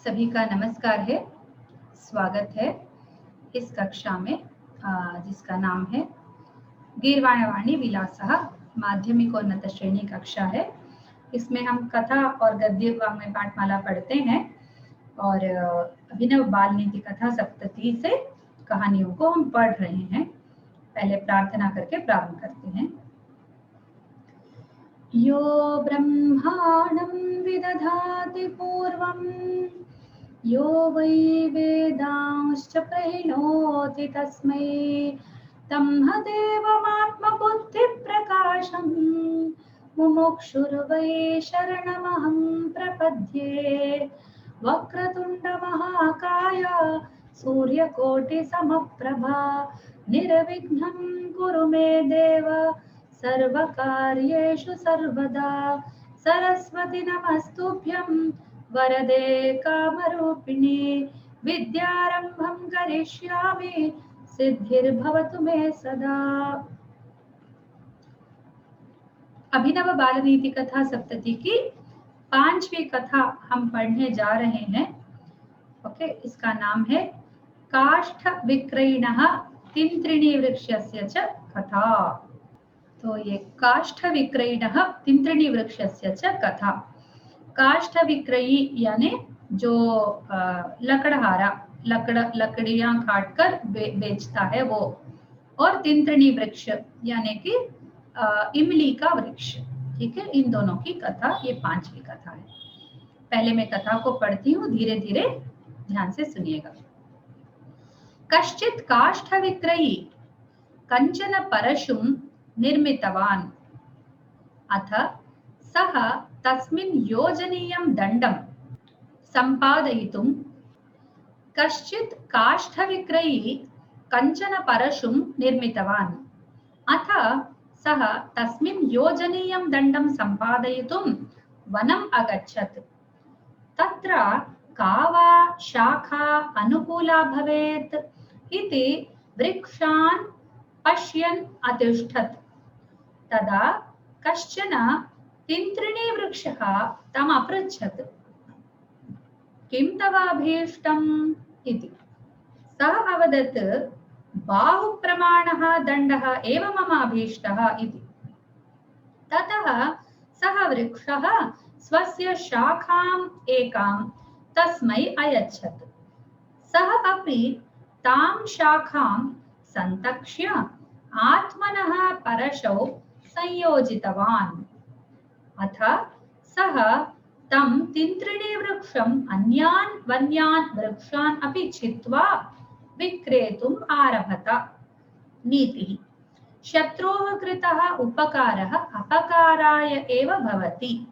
सभी का नमस्कार है। स्वागत है इस कक्षा में जिसका नाम है गीर्वाणवाणी विलासः माध्यमिकोन्नत श्रेणी कक्षा है। इसमें हम कथा और गद्य वाङ्मय पाठमाला पढ़ते हैं और अभिनव बाल नीति कथा सप्तती से कहानियों को हम पढ़ रहे हैं। पहले प्रार्थना करके प्रारंभ करते हैं। यो ब्रह्माणं विदधाति पूर्वं यो वै वेदांश्च प्रणोति तस्मै तम्ह देवमात्मबुद्धिप्रकाशं मुमुक्षुर्वै शरणमहं प्रपद्ये। वक्रतुण्डमहाकाय सूर्यकोटिसमप्रभा निर्विघ्नं कुरु मे देव सर्वकार्येषु सर्वदा। सरस्वती नमस्तुभ्यं वरदे कामरूपिणी विद्यारंभं करिष्यामि सिद्धिर्भवतु मे सदा। अभिनव बाल नीति कथा सप्तती की 5वीं कथा हम पढ़ने जा रहे हैं। ओके, इसका नाम है काष्ठ विक्रयिणः तिन्त्रिणी वृक्षस्य च कथा। तो ये काष्ठ विक्रयिणः तिन्त्रिणी वृक्षस्य च कथा। काष्ठ विक्रयी यानी जो लकड़हारा लकड़ियां काटकर बेचता है वो, और तिन्त्रिणी वृक्ष यानी कि इमली का वृक्ष। ठीक है, इन दोनों की कथा ये 5वीं कथा है। पहले मैं कथा को पढ़ती हूँ, धीरे धीरे ध्यान से सुनिएगा। कश्चित् काष्ठ विक्रयी कंचन परशुं निर्मितवान् अथ सः तस्मिन् योजनीयं दण्डं सम्पादयितुं कश्चित् काष्ठविक्रयी कंचन परशुं निर्मितवान् अथ सः तस्मिन् योजनीयं दण्डं सम्पादयितुं वनम् अगच्छत्। तत्र का वा शाखा अनुकूला भवेत् इति वृक्षान् पश्यन् अतिष्ठत्। तदा कश्चन तिन्त्रिणी वृक्षः तम् अपृच्छत्, किं तवाभीष्टम् इति। सः अवदत्, बाहुप्रमाणः दण्डः एव मम अभीष्टः इति। ततः सः वृक्षः स्वस्य शाखाम् एकां तस्मै अयच्छत्। सः अपि तां शाखां संतक्ष्य आत्मनः परशौ संयोजितवान्। अथ सः तं तिन्त्रिणी वृक्षम् अन्यान् वन्यान् वृक्षान् अपि छित्त्वा विक्रेतुम् आरभत। नीतिः: शत्रोः कृतः उपकारः अपकाराय एव भवति।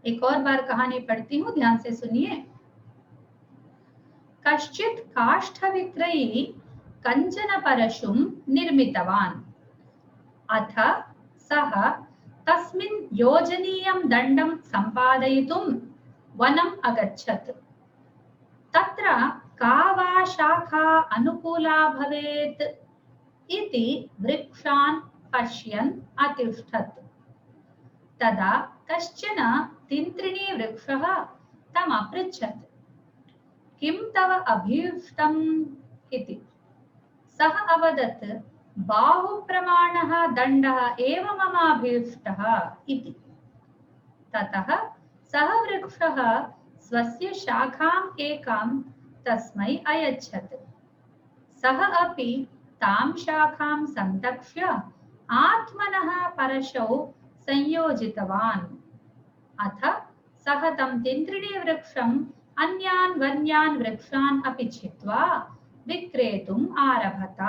एक और बार कहानी पढ़ती हूँ, ध्यान से सुनिए। कश्चित् काष्ठ विक्रयी कंचन परशुं निर्मितवान् अथ सः तस्मिन् योजनीयं दण्डं सम्पादयितुं वनम् अगच्छत्। तत्र का वा शाखा अनुकूला भवेत् इति वृक्षान् पश्यन् अतिष्ठत्। तदा कश्चन तिन्त्रिणी वृक्षः तम् अपृच्छत्, किं तव अभीष्टम् इति। सः अवदत्, बाहुप्रमाणः दण्डः एव मम अभीष्टः इति। ततः सः वृक्षः स्वस्य शाखाम् एकां तस्मै अयच्छत्। सः अपि तां शाखां संतक्ष्य आत्मनः परशौ संयोजितवान्। अथ सः तं तिन्त्रिणी वृक्षम् अन्यान् वन्यान् वृक्षान् अपि छित्त्वा विक्रेतुम् आरभत।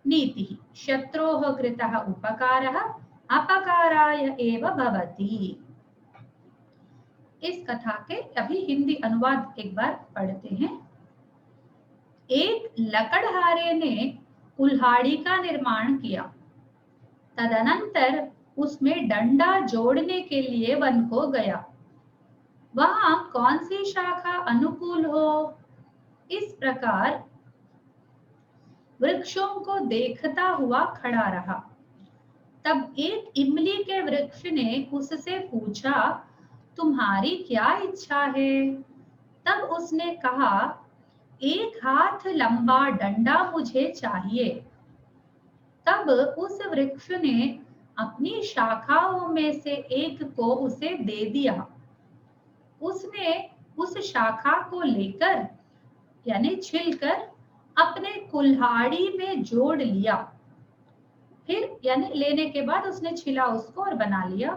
नीतिः: शत्रोः कृतः उपकारः अपकाराय एव भवति। इस कथा के अभी हिंदी अनुवाद एक बार पढ़ते हैं। एक लकड़हारे ने कुल्हाड़ी का निर्माण किया। तदनंतर उसमें डंडा जोड़ने के लिए वन को गया। वहां कौन सी शाखा अनुकूल हो, इस प्रकार वृक्षों को देखता हुआ खड़ा रहा। तब एक इमली के वृक्ष ने उससे पूछा, तुम्हारी क्या इच्छा है? तब उसने कहा, एक हाथ लंबा डंडा मुझे चाहिए। तब उस वृक्ष ने अपनी शाखाओं में से एक को उसे दे दिया। उसने उस शाखा को लेकर यानी छिलकर अपने कुल्हाड़ी में जोड़ लिया। फिर यानी लेने के बाद उसने छिला उसको और बना लिया।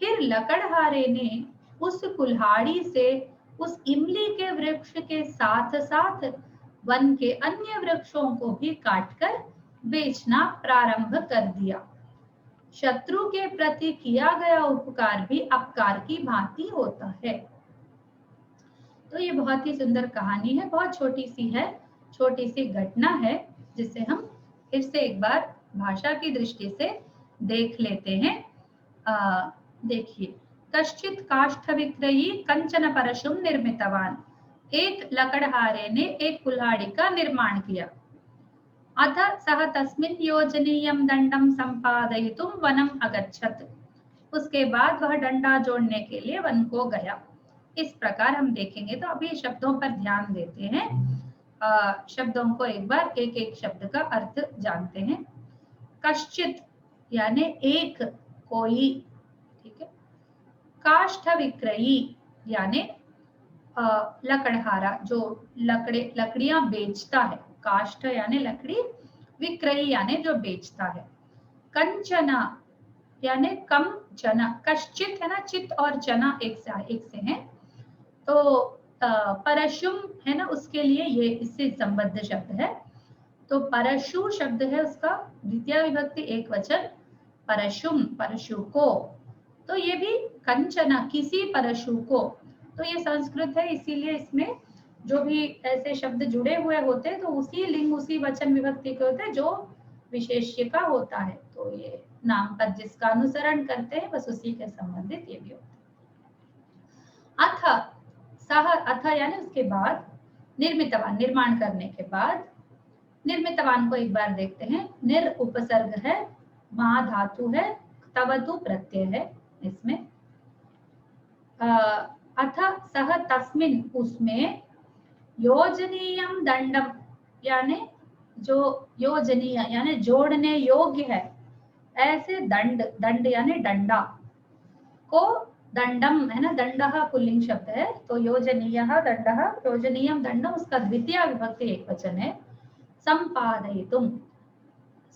फिर लकड़हारे ने उस कुल्हाड़ी से उस इमली के वृक्ष के साथ साथ वन के अन्य वृक्षों को भी काटकर बेचना प्रारंभ कर दिया। शत्रु के प्रति किया गया उपकार भी अपकार की भांति होता है। तो ये बहुत ही सुंदर कहानी है, बहुत छोटी सी है, छोटी सी घटना है जिसे हम फिर से एक बार भाषा की दृष्टि से देख लेते हैं। देखिए, कश्चित काष्ठ विक्रयी कंचन परशुम निर्मितवान। एक लकड़हारे ने एक कुल्हाड़ी का निर्माण किया। अथ सः तस्मिन् योजनीयं दंडं संपादयितुं वनम् अगच्छत्। उसके बाद वह डंडा जोड़ने के लिए वन को गया। इस प्रकार हम देखेंगे। तो अभी शब्दों पर ध्यान देते हैं। शब्दों को एक बार एक एक शब्द का अर्थ जानते हैं। कश्चित यानी एक, कोई, ठीक है। काष्ठ विक्रयी यानी लकड़हारा जो लकड़ियां बेचता है। काष्ठ यानी लकड़ी, विक्रयी यानी जो बेचता है। कंचना यानी कम चना, कश्चित है ना, चित और चना एक से है। तो परशुम है ना, उसके लिए ये इससे संबद्ध शब्द है। तो परशु शब्द है उसका द्वितीय विभक्ति एक वचन, परशुम, परशु को। तो ये भी कंचना, किसी परशु को। तो ये संस्कृत है, इसीलिए इसमें जो भी ऐसे शब्द जुड़े हुए होते हैं तो उसी लिंग उसी वचन विभक्ति के होते हैं जो विशेष्य का होता है। तो ये नामपद जिसका अनुसरण करते हैं बस उसी के संबंधित ये भी होता है। अथ सह, अथ यानी उसके बाद, निर्मितवान निर्माण करने के बाद। निर्मितवान को एक बार देखते हैं। निर उपसर्ग है, मा धातु है, तवतु प्रत्यय है इसमें। अथ सह तस्मिन उसमें, योजनीयम दंडम यानी जो योजनीय यानी जोड़ने योग्य है ऐसे दंड, दंड यानी डंडा को, दंडम है ना, दंडः पुल्लिंग शब्द है। तो योजनीयः दंडः, योजनीयम दंडम उसका द्वितीय विभक्ति एक वचन है। संपादयितुम,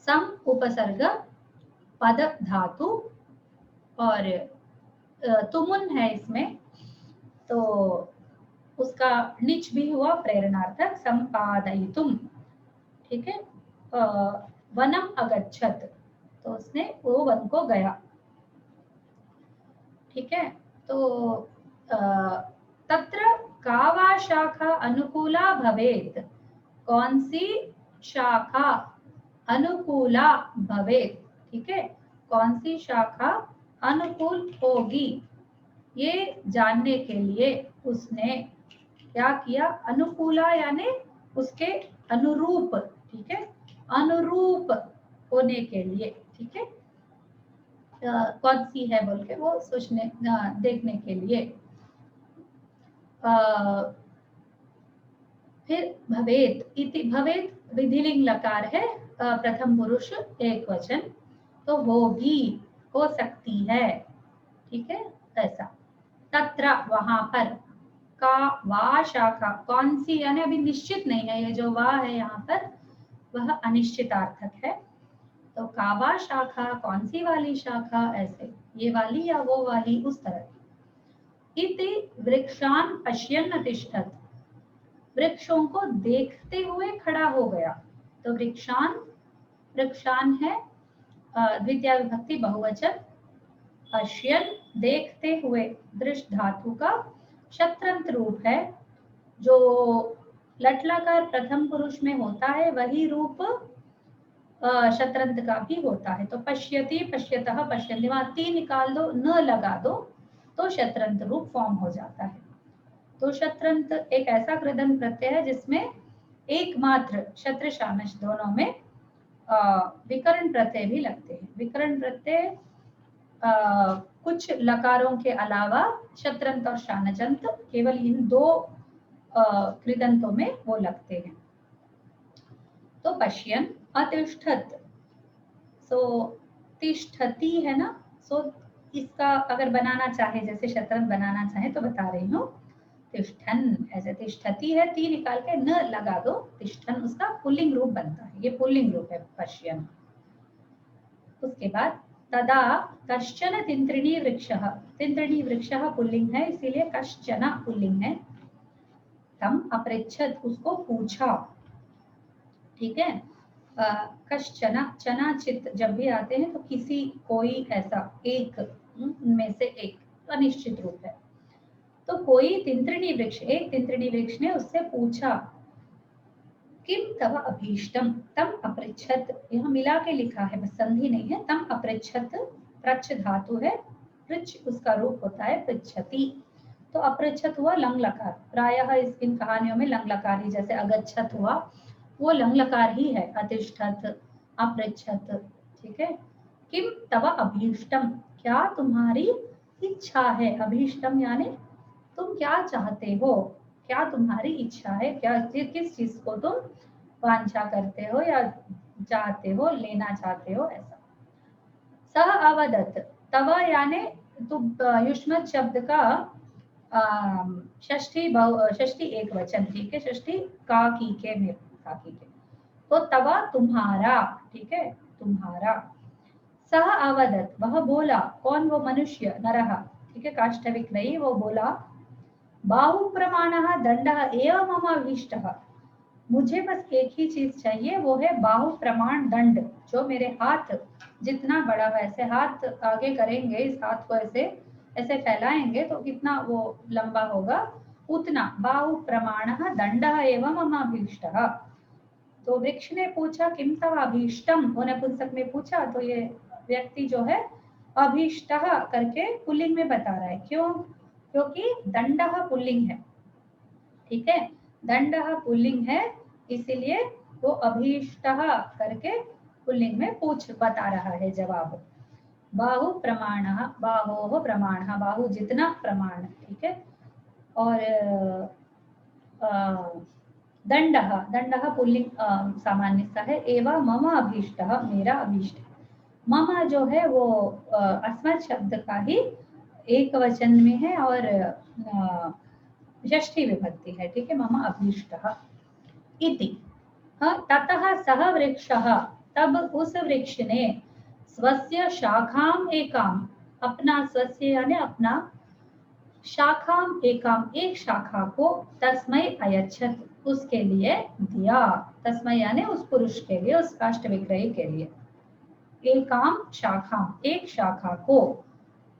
सम उपसर्ग, पद धातु और तुमुन है इसमें। तो उसका निच भी हुआ प्रेरणार्थक, संपादयितुम, ठीक है। वनम अगच्छत, तो उसने वो वन को गया, ठीक है। तो तत्र का वा शाखा अनुकूला भवेत्, कौन सी शाखा अनुकूला भवेत्, ठीक है, कौन सी शाखा अनुकूल होगी, ये जानने के लिए उसने क्या किया, अनुकूला यानी उसके अनुरूप, ठीक है, अनुरूप होने के लिए, ठीक है। कौन सी है बोल के वो सोचने देखने के लिए। फिर भवेत इति, भवेत विधिलिंग लकार है, प्रथम पुरुष एक वचन, तो होगी, हो सकती है, ठीक है, ऐसा। तत्र वहां पर, का वा शाखा, कौन सी यानी अभी निश्चित नहीं है, ये जो वा है यहाँ पर वह अनिश्चितार्थक है। तो का वा शाखा, कौन सी वाली शाखा, ऐसे ये वाली या वो वाली, उस तरह। इति वृक्षान पश्यन् तिष्ठत्, वृक्षों को देखते हुए खड़ा हो गया। तो वृक्षान, वृक्षान है द्वितीय विभक्ति बहुवचन, पश्यन् देखते हुए, दृष्ट धातु का शत्रंत रूप है। जो लट्लकार प्रथम पुरुष में होता है वही रूप शत्रंत का भी होता है। तो पश्यति, पश्यतः, पश्यन्ति, वहां ती निकाल दो, न लगा दो तो शत्रंत रूप फॉर्म हो जाता है। तो शत्रंत एक ऐसा कृदंत प्रत्यय है जिसमें एकमात्र शत्र शानश दोनों में विकर्ण प्रत्यय भी लगते हैं। विकर्ण प्रत्यय कुछ लकारों के अलावा शत्रंत और शानचंत केवल इन दो कृदंतों में वो लगते हैं। तो पश्यन अतिष्ठत, सो तिष्ठति है ना, सो इसका अगर बनाना चाहे, जैसे शत्रंत बनाना चाहे तो बता रही हूँ, तिष्ठन, ऐसे तिष्ठति है, ती निकाल के न लगा दो, तिष्ठन उसका पुल्लिंग रूप बनता है, ये पुल्लिंग रूप है पश्यन। उसके बाद तदा कश्चन तिंत्रिणी वृक्षः, तिंत्रिणी वृक्षः पुल्लिंग है इसीलिए कश्चन पुल्लिंग है। तम अपृच्छत, उसको पूछा, ठीक है। कश्चन, चना चित जब भी आते हैं तो किसी, कोई, ऐसा एक, उनमें से एक अनिश्चित रूप है। तो कोई तिंत्रिणी वृक्ष, एक तिंत्रिणी वृक्ष ने उससे पूछा, किम तव अभीष्टम, तम अपृच्छत, यहाँ मिला के लिखा है, बस संधि नहीं है, तम अपृच्छत, प्रच्छ धातु है, पृच्छ उसका रूप होता है पृच्छति, तो अपृच्छत हुआ लंग लकार, प्रायः इन कहानियों में लंग लकार ही, जैसे अगच्छत हुआ वो लंग लकार ही है, अतिष्ठत, अपृच्छत, ठीक है। किम तव अभीष्टम, क्या तुम्हारी इच्छा है, अभीष्टम यानी तुम क्या चाहते हो, क्या तुम्हारी इच्छा है, क्या किस चीज को तुम वांछा करते हो या चाहते हो, लेना चाहते हो, ऐसा। सह अवदत, तव यानी तो युष्मत शब्द का षष्ठी एक वचन, ठीक है, षष्ठी का की के में, का की के, तो तवा तुम्हारा, ठीक है, तुम्हारा। सह अवदत, वह बोला, कौन, वो मनुष्य, नरः, ठीक है, काष्ठविक नहीं, वो बोला, बाहु प्रमाणः दंडः एव मम अभीष्टः, मुझे बस एक ही चीज चाहिए, वो है बाहु प्रमाण दंड, जो मेरे हाथ जितना बड़ा, वैसे हाथ आगे करेंगे, इस हाथ को ऐसे ऐसे फैलाएंगे तो कितना वो लंबा होगा, उतना, बाहु प्रमाणः दंडः एव मम अभीष्टः। तो वृक्ष ने पूछा, किम तव अभीष्टम, नपुंसक में पूछा, तो ये व्यक्ति जो है अभीष्टः करके पुल्लिंग में बता रहा है, क्यों, क्योंकि दंडः पुल्लिंग है, ठीक है, दंडः पुल्लिंग है, इसीलिए वो अभीष्टः करके पुल्लिंग में पूछ बता रहा है जवाब। बाहु प्रमाणः, बाहोः प्रमाणः, बाहु जितना प्रमाण, ठीक है, और दंडः, दंडः पुल्लिंग सामान्य है, एवं मम अभीष्टः, मेरा अभीष्ट, मम जो है वो अस्मत् शब्द का ही एक वचन में है और षष्ठी विभक्ति है, ठीक है, मम अभीष्टः इति। ततः सः वृक्षः, तब उस वृक्ष ने स्वस्य शाखाम एकाम, अपना, स्वस्य यानी अपना, शाखाम एकाम, एक शाखा को, तस्मै अयच्छत, उसके लिए दिया, तस्मै यानी उस पुरुष के लिए, उस काष्ठ विग्रही के लिए, एकाम शाखा, एक शाखा को,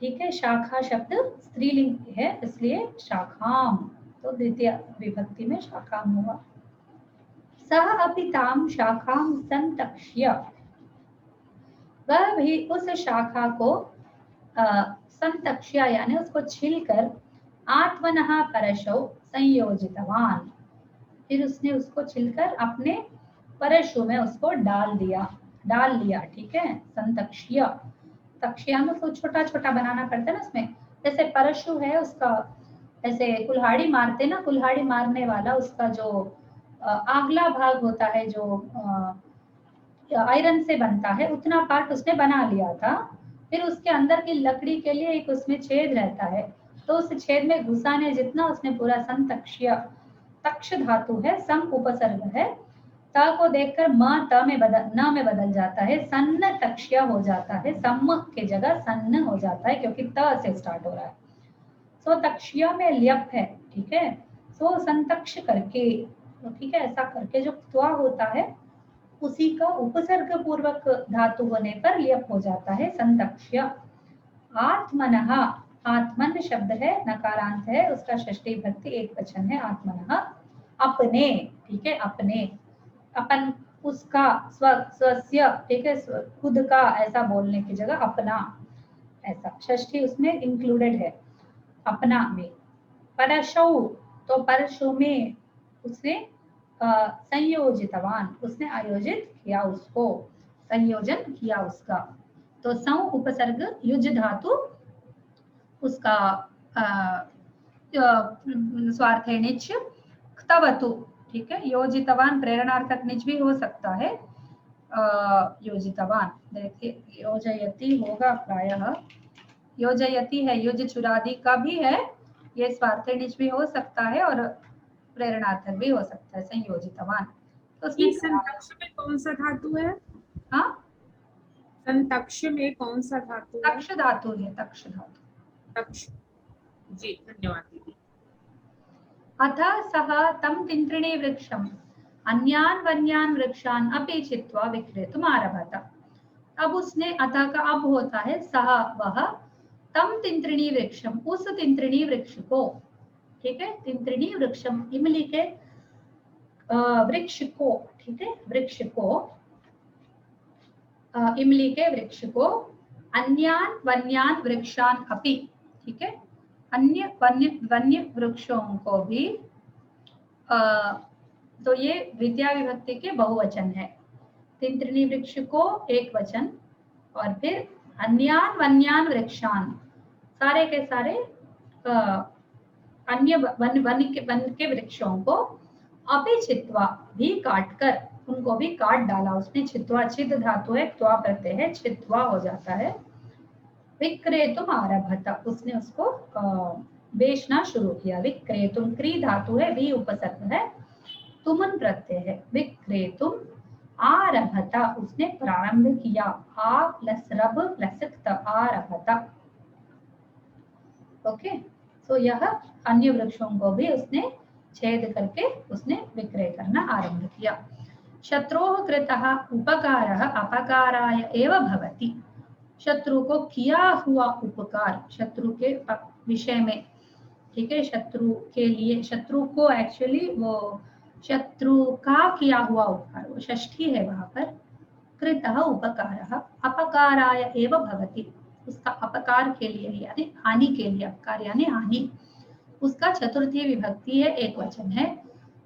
ठीक है, शाखा शब्द स्त्रीलिंग है इसलिए शाखाम, तो द्वितीय विभक्ति में शाखाम हुआ। सह अपि ताम शाखाम संतक्ष्य, वह भी उस शाखा को संतक्ष्य यानी उसको छीलकर, आत्मनः परशौ संयोजितवान, फिर उसने उसको छिलकर अपने परशु में उसको डाल लिया, ठीक है, संतक्ष्य, तक्ष्य में उसको छोटा छोटा बनाना पड़ता है ना उसमें, जैसे परशु है उसका, ऐसे कुल्हाड़ी मारते ना, कुल्हाड़ी मारने वाला उसका जो आगला भाग होता है, जो आयरन से बनता है, उतना पार्ट उसने बना लिया था, फिर उसके अंदर की लकड़ी के लिए एक उसमें छेद रहता है, तो उस छेद में घुसाने जितना उसने पूरा संतक्ष्य, तक्ष धातु है, सम उपसर्ग है, त को देखकर म त में बदल, न में बदल जाता है, सन्न तक्ष्य हो जाता है, सम के जगह सन्न हो जाता है क्योंकि त से स्टार्ट हो रहा है, सो तक्ष्य में ल्यप है, ठीक है, सो संतक्ष करके, ठीक है, ऐसा करके जो त्वा होता है उसी का उपसर्ग पूर्वक धातु होने पर ल्यप हो जाता है, संतक्ष्य। आत्मनः, आत्मन शब्द है, नकारांत है, उसका षष्ठी विभक्ति एक वचन है, आत्मनः, अपने, ठीक है, अपने, अपन, उसका, स्वस्य, ठीक है, खुद का, ऐसा बोलने की जगह अपना, ऐसा षष्ठी उसमें इंक्लूडेड है, अपना में। परशौ, तो परशु में उसने संयोजितवान, उसने आयोजित किया उसको, संयोजन किया उसका, तो सौ उपसर्ग युज धातु उसका स्वार्थे निच क्तवतु, ठीक है। योजितवान प्रेरणार्थक निच भी हो सकता है। योजितवान देखिए योजयति होगा प्रायः, योजयति है, युज चुरादि का भी है, ये स्वार्थे निच भी हो सकता है और प्रेरणार्थक भी हो सकता है संयोजितवान। तो उसमें संतक्ष में कौन सा धातु है? हाँ, संतक्ष में कौन सा धातु है? तक्ष धातु है, तक्ष धातु। तक्ष, जी धन्यवाद दीदी। अथ सः तं तिन्त्रिणी वृक्षम् अन्यान् वन्यान् वृक्षान् अपि चित्वा विक्रेतुम् आरभत। अब उसने, अतः का अब होता है सह, वह, तम तिन्त्रिणी वृक्षम, उस तिन्त्रिणी वृक्ष को, ठीक है, तिन्त्रिणी वृक्षम इमली के वृक्ष को, ठीक है, वृक्ष को, इमली के वृक्ष को, अन्यान वन्यान वृक्षान अपि, ठीक है, अन्य वन्य वृक्षों को भी, तो ये द्वितीय विभक्ति के बहुवचन है। तिन्त्रिणी वृक्ष को एक वचन और फिर अन्यान वन्यान वृक्षान, सारे के सारे अन्य वन के वृक्षों को, अपि छित्वा भी काटकर, उनको भी काट डाला उसने। छित्वा छिद धातु है, त्वा प्रत्यय है, छित्वा हो जाता है। विक्रेतुम आरभत, उसने उसको बेचना शुरू किया। विक्रेतुम क्री धातु है, वी उपसर्ग है, तुमन प्रत्यय है। विक्रेतुम आरभत, उसने प्रारंभ किया। आ प्लस रब प्लस क्त, आरभत। ओके, तो यह अन्य वृक्षों को भी उसने छेद करके उसने विक्रय करना आरंभ किया। शत्रोः कृतः उपकारः अपकाराय एव भवति। शत्रु को किया हुआ उपकार, शत्रु के विषय में, ठीक है, शत्रु के लिए, शत्रु को एक्चुअली वो शत्रु का किया हुआ उपकार, वो षष्ठी है वहां पर। कृतः उपकारः अपकाराय एव भवति, उसका अपकार के लिए यानी हानि के लिए, अपकार यानी हानि, उसका चतुर्थी विभक्ति है, एक वचन है।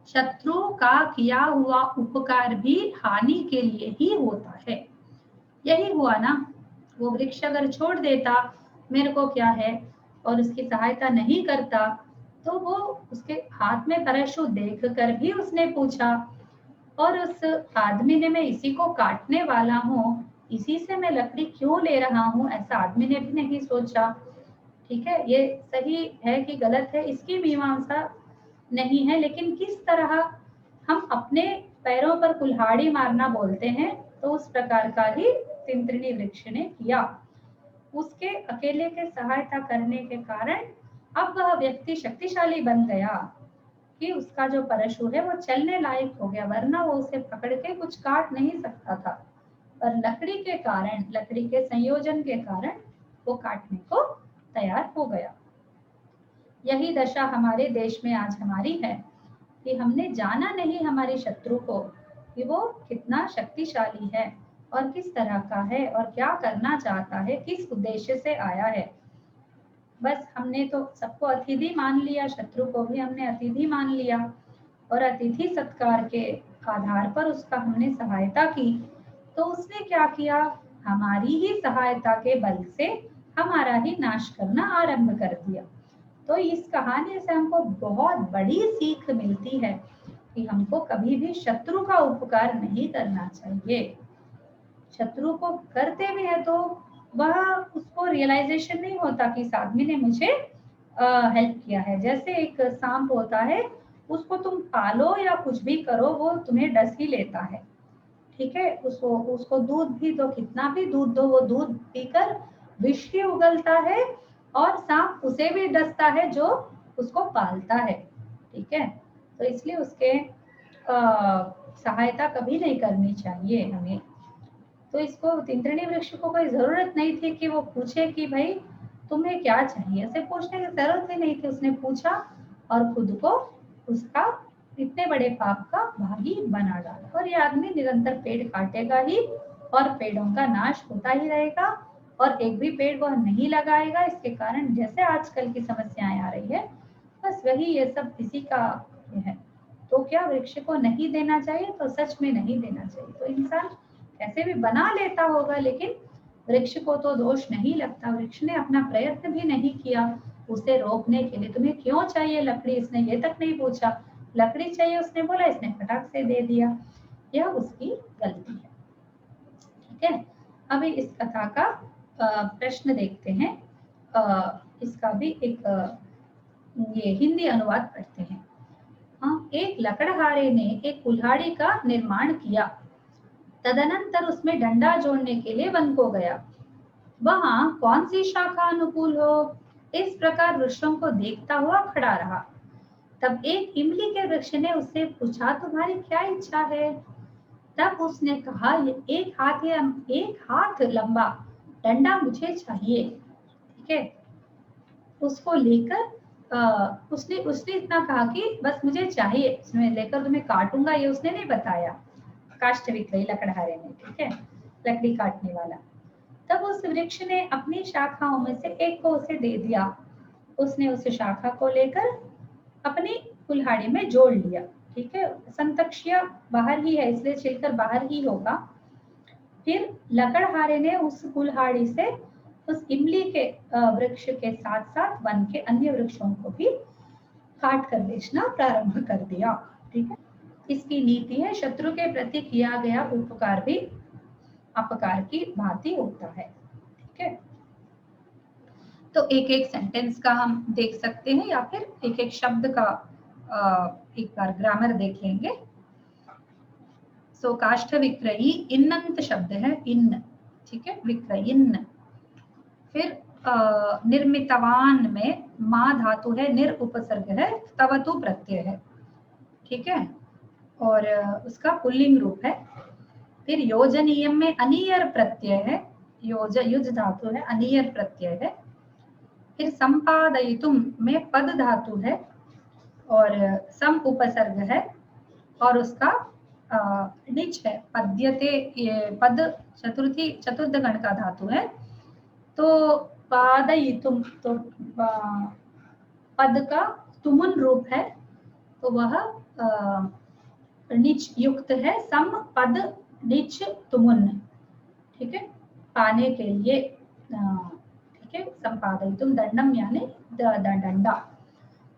शत्रु का किया हुआ उपकार भी हानि के लिए ही होता है। यही हुआ ना, वो वृक्ष अगर छोड़ देता, मेरे को क्या है, और उसकी सहायता नहीं करता, तो वो उसके हाथ में परशु देख कर भी उसने पूछा, और उस आदमी ने, मैं इसी को काटने वाला हूँ, इसी से मैं लकड़ी क्यों ले रहा हूँ, ऐसा आदमी ने भी नहीं सोचा। ठीक है, ये सही है कि गलत है, इसकी मीमांसा नहीं है, लेकिन किस तरह हम अपने पैरों पर कुल्हाड़ी मारना बोलते हैं, तो उस प्रकार का ही तिन्त्रिणी वृक्ष ने किया। उसके अकेले के सहायता करने के कारण अब वह व्यक्ति शक्तिशाली बन गया कि उसका जो परशु है वो चलने लायक हो गया, वरना वो उसे पकड़ के कुछ काट नहीं सकता था। पर लकड़ी के कारण, लकड़ी के संयोजन के कारण वो काटने को तैयार हो गया। यही दशा हमारे देश में आज हमारी है कि हमने जाना नहीं हमारे शत्रु को कि वो कितना शक्तिशाली है और किस तरह का है और क्या करना चाहता है, किस उद्देश्य से आया है। बस हमने तो सबको अतिथि मान लिया, शत्रु को भी हमने अतिथि मान लिया, और अतिथि सत्कार के आधार पर उसका हमने सहायता की। तो उसने क्या किया, हमारी ही सहायता के बल से हमारा ही नाश करना आरंभ कर दिया। तो इस कहानी से हमको बहुत बड़ी सीख मिलती है कि हमको कभी भी शत्रु का उपकार नहीं करना चाहिए। शत्रु को करते भी है तो वह, उसको रियलाइजेशन नहीं होता कि इस आदमी ने मुझे हेल्प किया है। जैसे एक सांप होता है, उसको तुम पालो या कुछ भी करो, वो तुम्हें डस ही लेता है, ठीक है। उसको दूध भी दो, कितना भी दूध दो, वो दूध पीकर विष ही उगलता है, और सांप उसे भी डसता है जो उसको पालता है, ठीक है। तो इसलिए उसके सहायता कभी नहीं करनी चाहिए हमें। तो इसको, तिन्त्रिणी वृक्ष को कोई जरूरत नहीं थी कि वो पूछे कि भाई तुम्हें क्या चाहिए, उसे पूछने की जरूरत ही नहीं थी। उसने पूछा और खुद को उसका इतने बड़े पाप का भागी बना डाला। और ये आदमी निरंतर पेड़ काटेगा ही, और पेड़ों का नाश होता ही रहेगा, और एक भी पेड़ वह नहीं लगाएगा। इसके कारण जैसे आजकल की समस्याएं आ रही है, बस वही ये सब इसी का है। तो क्या वृक्ष को नहीं देना चाहिए? तो सच में नहीं देना चाहिए। तो इंसान कैसे भी बना लेता होगा, लेकिन वृक्ष को तो दोष नहीं लगता, वृक्ष ने अपना प्रयत्न भी नहीं किया उसे रोकने के लिए। तुम्हें क्यों चाहिए लकड़ी, इसने ये तक नहीं पूछा। लकड़ी चाहिए उसने बोला, इसने फटाक से दे दिया, यह उसकी गलती है। ठीक है, अभी इस कथा का प्रश्न देखते हैं। इसका भी एक ये हिंदी अनुवाद पढ़ते हैं। हाँ, एक लकड़हारे ने एक कुल्हाड़ी का निर्माण किया। तदनंतर उसमें डंडा जोड़ने के लिए वन को गया। वहां कौन सी शाखा अनुकूल हो, इस प्रकार वृक्षों को देखता हुआ खड़ा रहा। तब एक इमली के वृक्ष ने उससे पूछा, तुम्हारी क्या इच्छा है? तब उसने कहा, एक हाथ लंबा डंडा मुझे चाहिए। ठीक है, उसको लेकर उसने उसने इतना कहा कि बस मुझे चाहिए, इसमें लेकर तुम्हें काटूंगा ये उसने नहीं बताया। काष्ठ विक्रयी लकड़हारे ने, ठीक है, लकड़ी काटने वाला। तब उस वृक्ष ने अपनी शाखाओं में से एक को उसे दे दिया। उसने उस शाखा को लेकर अपनी कुल्हाड़ी में जोड़ लिया। ठीक है, संतक्ष्य बाहर ही है इसलिए छिलकर बाहर ही होगा। फिर लकड़हारे ने उस कुल्हाड़ी से उस इमली के वृक्ष के साथ साथ वन के अन्य वृक्षों को भी काट कर बेचना प्रारंभ कर दिया। ठीक है, इसकी नीति है, शत्रु के प्रति किया गया उपकार भी अपकार की भांति होता है। ठीक है, तो एक एक सेंटेंस का हम देख सकते हैं या फिर एक एक शब्द का एक बार ग्रामर देख लेंगे। सो काष्ठ विक्रयी इन्नंत शब्द है, इन, ठीक है, विक्रयिन। फिर निर्मितवान में मा धातु है, निर उपसर्ग है, तवतु प्रत्यय है। ठीक है, और उसका पुल्लिंग रूप है। फिर योजनीयम में अनियर प्रत्यय है, युज धातु है, अनियर प्रत्यय है। फिर संपादयितुम में पद धातु है और सम उपसर्ग है और उसका निच है, पद्यते, ये पद चतुर्थ गण का धातु है। तो पादयितुम तो पद का तुमुन रूप है, तो वह निच युक्त है, सम पद निच तुमुन। ठीक है, पाने के लिए, ठीक है, संपादयितुम दंडम यानी डंडा।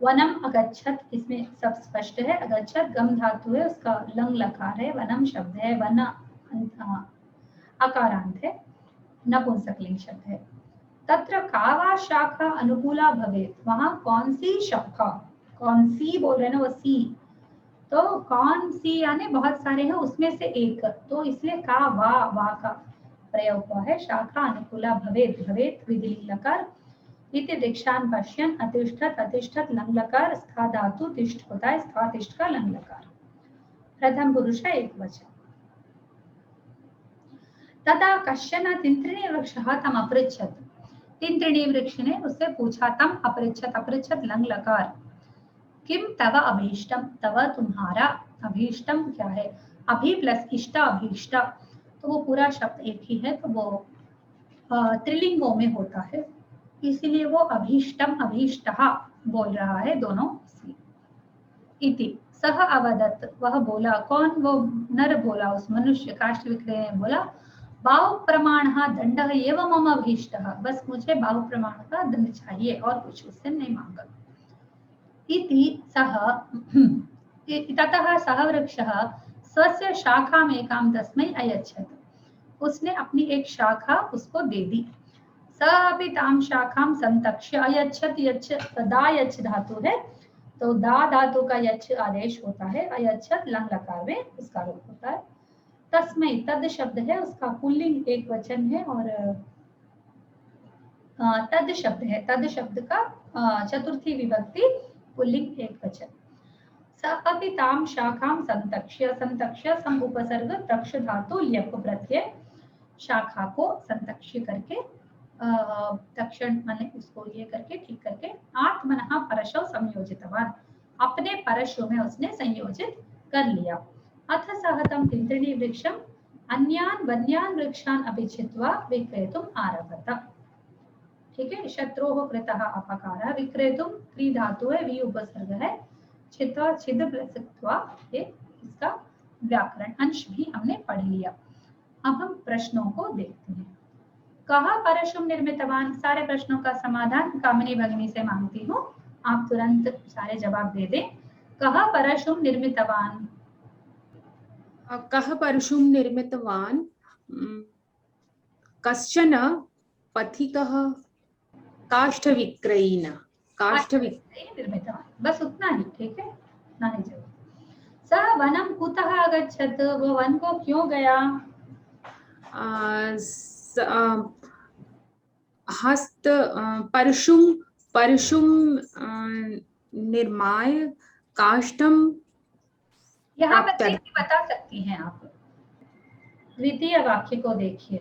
वनम अगच्छत, इसमें सब स्पष्ट है, अगच्छत गम धातु है, उसका लंग लकार है, वनम शब्द है, वन अकारांत है, नपुंसकलिंग शब्द है। तत्र का वा शाखा अनुकूला भवेत, वहां कौन सी शाखा, कौन सी बोल रहे ना, वो सी, तो कौन सी यानी बहुत सारे हैं उसमें से एक, तो इसलिए का वा का प्रयोग हुआ है। शाखा अनुकूला भवेत, भवेत विधिलिंग लकार, इति दीक्षान पश्यन, अतिष्ठत, अतिष्ठत लंग लकार, स्था धातु तिष्ठ होता है, स्था तिष्ठ का लंग लकार, प्रथम पुरुष है एक वचन। तदा कश्चन तिन्त्रिणी वृक्षः तम अपृच्छत्, तिन्त्रिणी वृक्ष ने उससे पूछा, तम अपृच्छत्, अपृच्छत् लंग लकार, किम तव अभीष्टम, तव तुम्हारा, अभीष्टम क्या है, अभि प्लस इष्ट अभीष्ट, तो वो पूरा शब्द एक ही है, तो वो त्रिलिंगों में होता है, इसीलिए वो अभीष्टम अभीष्टः बोल रहा है दोनों से। इति सह अवदत्, वह बोला, कौन, वो नर बोला, उस मनुष्य काष्ठ विक्रय ने बोला, बाहु प्रमाणः दंडः एव मम अभीष्टः, बस मुझे बाहु प्रमाण का दंड चाहिए और कुछ उससे नहीं मांगा। इति सह ततः सह वृक्षः स्वस्य शाखामेकां तस्मै अयच्छत्, उसने अपनी एक शाखा उसको दे दी। स अपि तां शाखां संतक्ष्य अयच्छत्, यच्छ दा यच्छ धातु है, तो दा धातु का यच्छ आदेश होता है, अयच्छत् लंग लकार में उसका रूप होता है। तस्मै तद शब्द है, उसका पुल्लिंग एक वचन है और तद शब्द है, तद शब्द का चतुर्थी विभक्ति पुल्लिंग एक वचन। स अपि तां शाखां संतक्ष्य, संतक्ष्य सम उपसर्ग तक्ष धातु ल्यप प्रत्यय, शाखा को संतक्ष्य करके तक्षण माने उसको ये करके ठीक करके, आत्मनः परशौ संयोजितवान, अपने परशु में उसने संयोजित कर लिया। अथ सह तं तिन्त्रिणी वृक्षम अन्यान वन्यान वृक्षान अपि छित्त्वा विक्रेतुम आरभत। ठीक है, शत्रोः कृतः अपकारः, विक्रेतुम क्री धातु है, वी उपसर्ग है, छित्त्वा छिद प्लसत्वा, ये इसका व्याकरण अंश भी हमने पढ़ लिया। अब हम प्रश्नों को देखते हैं। कः परशुं निर्मितवान्, सारे प्रश्नों का समाधान कामिनी भगिनी से मांगती हूँ, आप तुरंत सारे जवाब दे दें। कः परशुं निर्मितवान्? कः परशुं निर्मितवान्? कश्चन पथिकः काष्ठविक्रयिणः। निर्मितवान्, बस उतना ही, ठीक है, उतना ही जवाब। सः वनं कुतः अगच्छत्, वो वन को क्यों गया? हस्त परशुं निर्माय काष्ठं यहाँ बच्चे की बता सकती हैं आप, द्वितीय वाक्य को देखिए।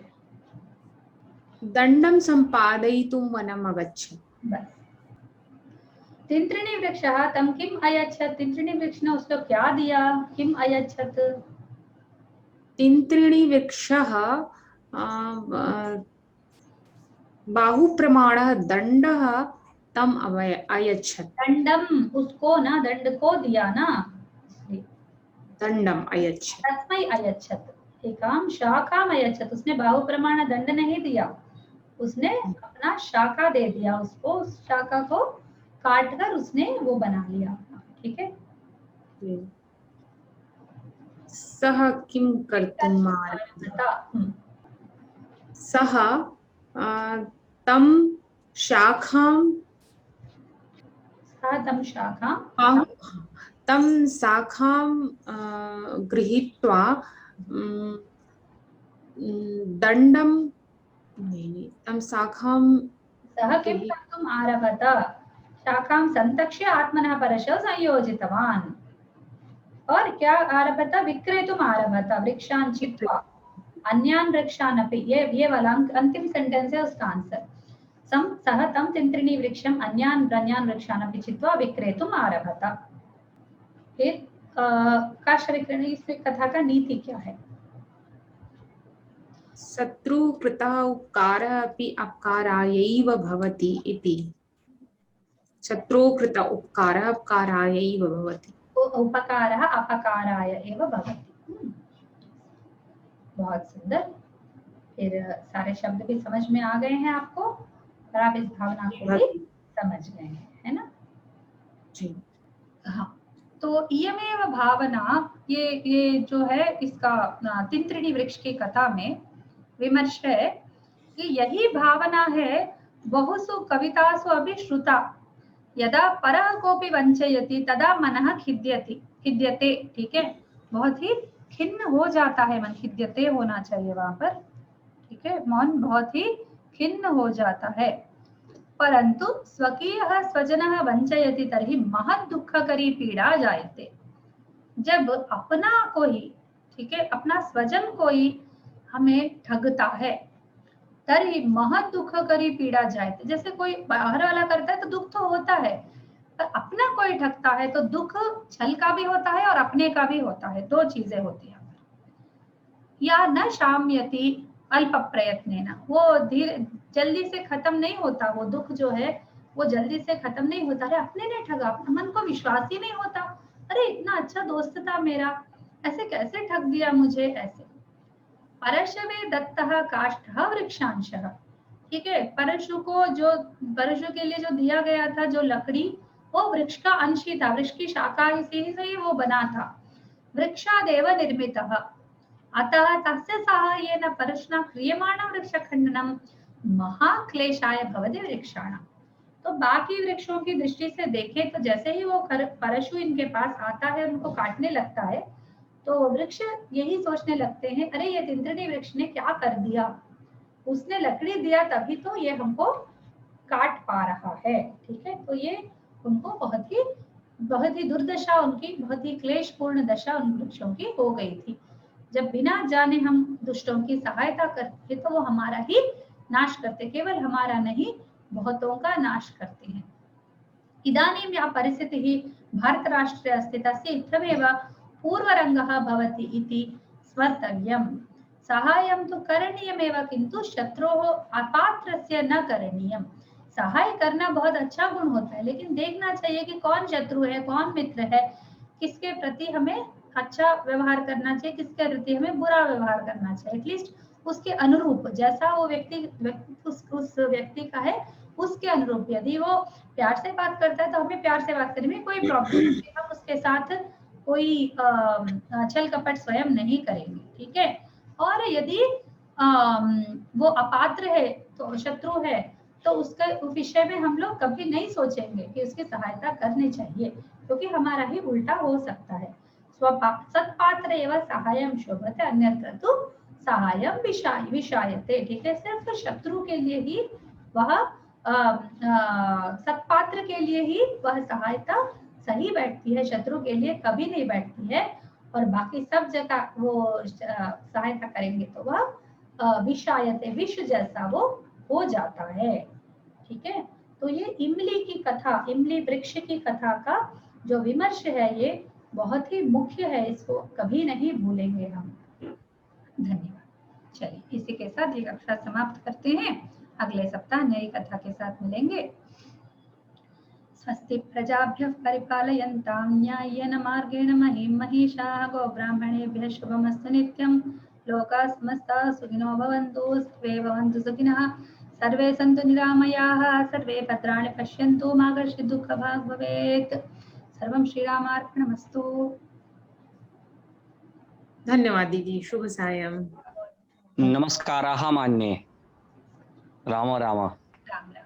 दंडं सम्पादयितुं वनम् अगच्छत्। बस। तिन्त्रिणी वृक्षः तं किम् अयच्छत्, तिन्त्रिणी वृक्ष ने उसको क्या दिया? किम् अयच्छत्? तिन्त्रिणी वृक्षः बाहुप्रमाणः दंडः तम अयच्छत्। दंडम, उसको ना, दंड को दिया ना, दंडम अयच्छत्। तस्मै अयच्छत्, एकाम शाखाम अयच्छत्, उसने बाहुप्रमाण दंड नहीं दिया, उसने अपना शाखा दे दिया उसको, उस शाखा को काटकर उसने वो बना लिया, ठीक है। सः किं कर्तुम् आरभत? सः तं शाखां गृहीत्वा दंडं तं शाखां सः किं कर्तुम् आरभत? शाखां संतक्ष्य आत्मनः परशौ संयोजितवान्। और क्या आरभत? विक्रेतुम् आरभत, वृक्षान् छित्त्वा अन्यान् वृक्षान् अपि। ये वाला अंतिम सेंटेंस है उसका आंसर। सः तं तिन्त्रिणी वृक्षम् अन्यान् वृक्षान् अपि छित्त्वा विक्रेतुम् आरभत। फिर काष्ठविक्रयणी, इसमें कथा का नीति क्या है? शत्रुकृतः उपकारः अपि अपकारायैव भवति इति। शत्रुकृत उपकारः अपकारायैव भवति। उपकारः अपकाराय एव भवति। बहुत सुंदर। फिर सारे शब्द भी समझ में आ गए हैं आपको, और आप इस भावना को भी समझ गए हैं, है ना? जी हाँ, तो इयमेव भावना, ये जो है इसका तिन्त्रिणी वृक्ष की कथा में विमर्श है कि यही भावना है बहुसु कवितासु अपि श्रुता। यदा परः कोऽपि वंचयति तदा मनः खिद्यते, ठीक है, बहुत ही खिन्न हो जाता है मन, खिद्यते होना चाहिए वहां पर, ठीक है, मन बहुत ही खिन्न हो जाता है। परंतु स्वकीयः स्वजनः वंचयति तर्हि महत् दुःखकरी पीड़ा जायते। जब अपना कोई, ठीक है, अपना स्वजन कोई हमें ठगता है, तर्हि महत् दुःखकरी पीड़ा जायते। जैसे कोई बाहर वाला करता है तो दुख तो होता है, पर अपना कोई ठगता है तो दुख छल का भी होता है और अपने का भी होता है, दो चीजें होती हैं। या न शाम्यति अल्प प्रयत्नेन, वो धीरे जल्दी से खत्म नहीं होता, वो दुख जो है वो जल्दी से खत्म नहीं होता। अरे अपने ने ठगा, मन को विश्वास ही नहीं होता, अरे इतना अच्छा दोस्त था मेरा, ऐसे कैसे ठग दिया मुझे, ऐसे। परशवे दत्तः काष्ठः वृक्षांशः, ठीक है, परशु के लिए जो दिया गया था जो लकड़ी, वो वृक्ष का अंश ही था, वृक्ष की शाखा से ही वो बना था। वृक्षादेव निर्मितः, अतः तस्य साहाय्येन परशुना क्रियमाणं वृक्षखण्डनं महाक्लेशाय भवति वृक्षाणां। तो बाकी वृक्षों की दृष्टि से देखें तो जैसे ही वो परशु इनके पास आता है, उनको काटने लगता है, तो वृक्ष यही सोचने लगते हैं, अरे ये तिन्त्रिणी वृक्ष ने क्या कर दिया, उसने लकड़ी दिया तभी तो ये हमको काट पा रहा है, ठीक है। तो ये उनको बहुत ही दुर्दशा, उनकी बहुत ही क्लेशपूर्ण दशा उन वृक्षों की हो गई थी। जब बिना जाने हम दुष्टों की सहायता करते तो वो हमारा ही नाश करते, केवल हमारा नहीं बहुतों का नाश करते हैं। इदानीं या परिस्थितिः भारतराष्ट्रे अस्ति तस्य इत्थमेव पूर्वरङ्गः भवति इति स्मर्तव्यम्। सहायं तु करणीयमेव, किन्तु शत्रोः अपात्रस्य न करणीयम्। सहाय करना बहुत अच्छा गुण होता है, लेकिन देखना चाहिए कि कौन शत्रु है, कौन मित्र है, किसके प्रति हमें अच्छा व्यवहार करना चाहिए, किसके प्रति हमें बुरा व्यवहार करना चाहिए। एटलीस्ट उसके अनुरूप, जैसा वो उस व्यक्ति का है उसके अनुरूप। यदि वो प्यार से बात करता है तो हमें प्यार से बात करने में कोई प्रॉब्लम नहीं है, हम उसके साथ कोई छल कपट स्वयं नहीं करेंगे, ठीक है। और यदि वो अपात्र है तो शत्रु है तो उसके विषय में हम लोग कभी नहीं सोचेंगे कि उसकी सहायता करनी चाहिए, क्योंकि हमारा ही उल्टा हो सकता है। सत्पात्र एवं सहायम शोभते अन्यत्र तो सहायम विषायते, ठीक है। सिर्फ शत्रु के लिए ही वह सत्पात्र के लिए ही वह सहायता सही बैठती है, शत्रु के लिए कभी नहीं बैठती है। और बाकी सब जगह वो सहायता करेंगे तो वह विषायते, विष जैसा वो हो जाता है, ठीक है। तो ये इमली की कथा, इमली वृक्ष की कथा का जो विमर्श है ये बहुत ही मुख्य है, इसको कभी नहीं भूलेंगे हम। धन्यवाद। चलिए इसी के साथ ये कक्षा समाप्त करते हैं, अगले सप्ताह नई कथा के साथ मिलेंगे। स्वस्ति प्रजाभ्यः परिपालयन्तां न्याय्येन मार्गेण महीं महिषाः गोब्राह्मणेभ्यः शुभमस्तु नित्यं। लोकाः समस्ताः सुखिनो भवन्तु, सर्वे भवन्तु सुखिनः, सर्वे सन्तु निरामयाः, सर्वे भद्राणि पश्यन्तु, मा कश्चित् दुःखभाग् भवेत्। सर्वं श्रीरामार्पणमस्तु। धन्यवाद दीदी, शुभ सायं। नमस्काराः मान्ये। राम राम। राम राम।